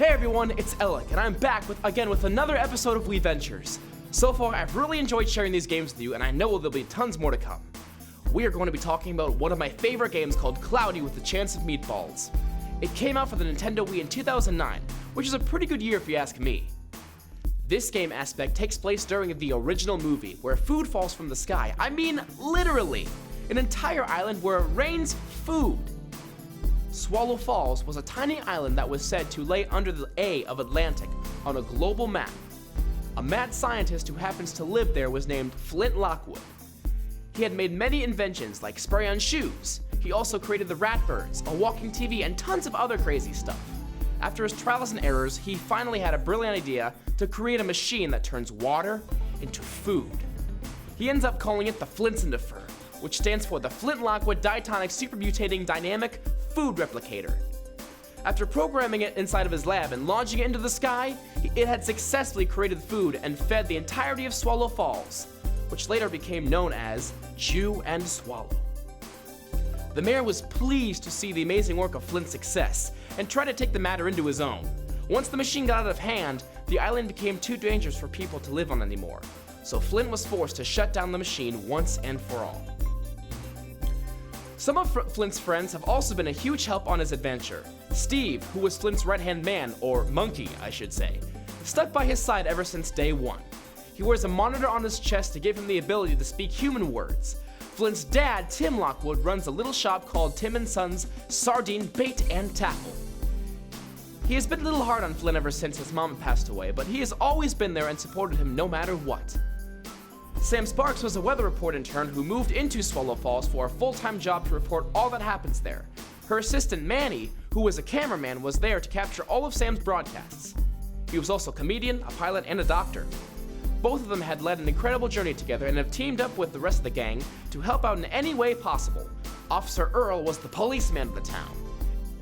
Hey everyone, it's Alec, and I'm back with another episode of Wiiventures. So far, I've really enjoyed sharing these games with you, and I know there'll be tons more to come. We are going to be talking about one of my favorite games called Cloudy with a Chance of Meatballs. It came out for the Nintendo Wii in 2009, which is a pretty good year if you ask me. This game aspect takes place during the original movie, where food falls from the sky. I mean, literally! An entire island where it rains food. Swallow Falls was a tiny island that was said to lay under the A of Atlantic on a global map. A mad scientist who happens to live there was named Flint Lockwood. He had made many inventions like spray-on shoes. He also created the Ratbirds, a walking TV, and tons of other crazy stuff. After his trials and errors, he finally had a brilliant idea to create a machine that turns water into food. He ends up calling it the Flints-in-the-Fur, which stands for the Flint Lockwood Diatonic Supermutating Dynamic Food Replicator. After programming it inside of his lab and launching it into the sky, it had successfully created food and fed the entirety of Swallow Falls, which later became known as Chew and Swallow. The mayor was pleased to see the amazing work of Flint's success and tried to take the matter into his own. Once the machine got out of hand, the island became too dangerous for people to live on anymore, so Flint was forced to shut down the machine once and for all. Some of Flint's friends have also been a huge help on his adventure. Steve, who was Flint's right-hand man, or monkey, I should say, stuck by his side ever since day one. He wears a monitor on his chest to give him the ability to speak human words. Flint's dad, Tim Lockwood, runs a little shop called Tim & Son's Sardine Bait and Tackle. He has been a little hard on Flint ever since his mom passed away, but he has always been there and supported him no matter what. Sam Sparks was a weather report intern who moved into Swallow Falls for a full-time job to report all that happens there. Her assistant Manny, who was a cameraman, was there to capture all of Sam's broadcasts. He was also a comedian, a pilot, and a doctor. Both of them had led an incredible journey together and have teamed up with the rest of the gang to help out in any way possible. Officer Earl was the policeman of the town.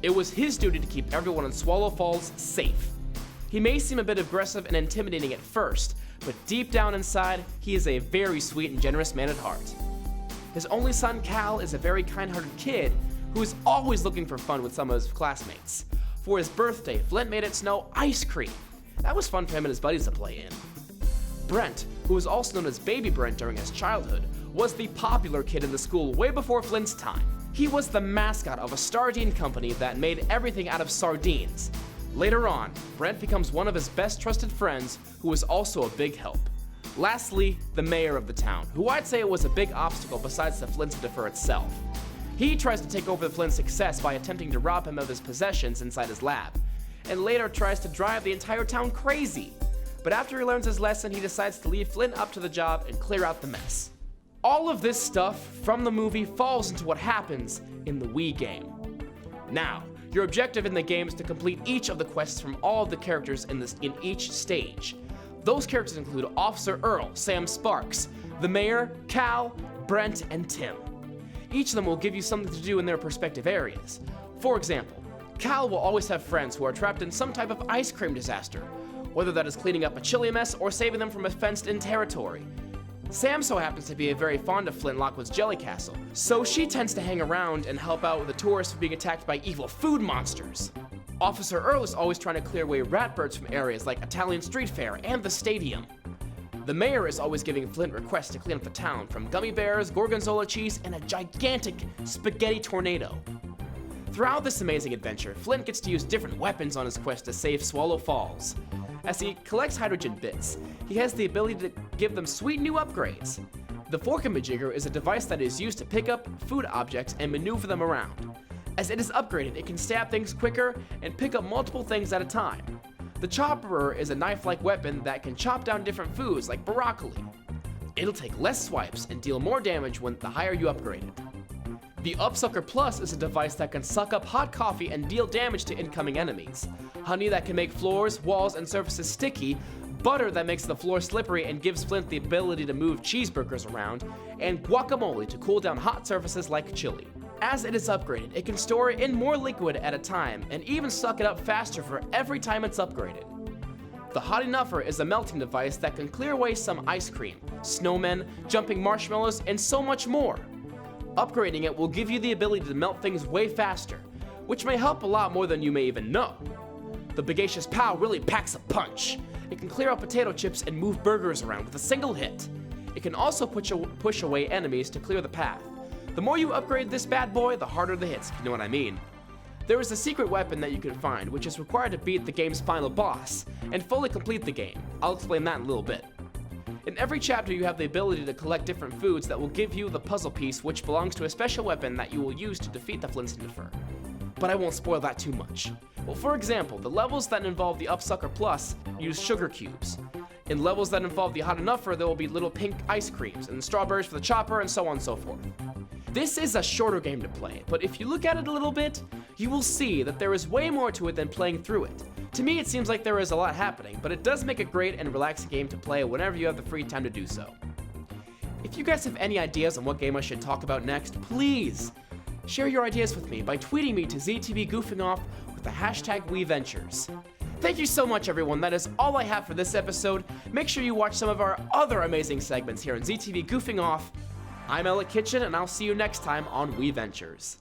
It was his duty to keep everyone in Swallow Falls safe. He may seem a bit aggressive and intimidating at first, but deep down inside, he is a very sweet and generous man at heart. His only son, Cal, is a very kind-hearted kid who is always looking for fun with some of his classmates. For his birthday, Flint made it snow ice cream. That was fun for him and his buddies to play in. Brent, who was also known as Baby Brent during his childhood, was the popular kid in the school way before Flint's time. He was the mascot of a sardine company that made everything out of sardines. Later on, Brent becomes one of his best trusted friends, who is also a big help. Lastly, the mayor of the town, who I'd say was a big obstacle besides the Flints-in-the-Fur itself. He tries to take over the Flint's success by attempting to rob him of his possessions inside his lab, and later tries to drive the entire town crazy. But after he learns his lesson, he decides to leave Flint up to the job and clear out the mess. All of this stuff from the movie falls into what happens in the Wii game. Now, your objective in the game is to complete each of the quests from all of the characters in each stage. Those characters include Officer Earl, Sam Sparks, the mayor, Cal, Brent, and Tim. Each of them will give you something to do in their respective areas. For example, Cal will always have friends who are trapped in some type of ice cream disaster, whether that is cleaning up a chili mess or saving them from a fenced-in territory. Sam so happens to be very fond of Flint Lockwood's Jelly Castle, so she tends to hang around and help out with the tourists being attacked by evil food monsters. Officer Earl is always trying to clear away ratbirds from areas like Italian Street Fair and the stadium. The mayor is always giving Flint requests to clean up the town from gummy bears, gorgonzola cheese, and a gigantic spaghetti tornado. Throughout this amazing adventure, Flint gets to use different weapons on his quest to save Swallow Falls. As he collects hydrogen bits, he has the ability to give them sweet new upgrades. The Forkamajigger is a device that is used to pick up food objects and maneuver them around. As it is upgraded, it can stab things quicker and pick up multiple things at a time. The Chopperer is a knife-like weapon that can chop down different foods like broccoli. It'll take less swipes and deal more damage the higher you upgrade it. The Upsucker Plus is a device that can suck up hot coffee and deal damage to incoming enemies. Honey that can make floors, walls, and surfaces sticky, butter that makes the floor slippery and gives Flint the ability to move cheeseburgers around, and guacamole to cool down hot surfaces like chili. As it is upgraded, it can store in more liquid at a time and even suck it up faster for every time it's upgraded. The Hot Enougher is a melting device that can clear away some ice cream, snowmen, jumping marshmallows, and so much more. Upgrading it will give you the ability to melt things way faster, which may help a lot more than you may even know. The Bagacious Pow really packs a punch. It can clear out potato chips and move burgers around with a single hit. It can also push away enemies to clear the path. The more you upgrade this bad boy, the harder the hits, if you know what I mean. There is a secret weapon that you can find, which is required to beat the game's final boss, and fully complete the game. I'll explain that in a little bit. In every chapter you have the ability to collect different foods that will give you the puzzle piece which belongs to a special weapon that you will use to defeat the Flintsniffer. But I won't spoil that too much. Well, for example, the levels that involve the Upsucker Plus use sugar cubes. In levels that involve the Hot Enuffer, there will be little pink ice creams, and strawberries for the chopper, and so on and so forth. This is a shorter game to play, but if you look at it a little bit, you will see that there is way more to it than playing through it. To me, it seems like there is a lot happening, but it does make a great and relaxing game to play whenever you have the free time to do so. If you guys have any ideas on what game I should talk about next, please share your ideas with me by tweeting me to ZTVGoofingOff with the hashtag Wiiventures. Thank you so much, everyone. That is all I have for this episode. Make sure you watch some of our other amazing segments here on ZTV Goofing Off. I'm Ella Kitchen, and I'll see you next time on Wiiventures.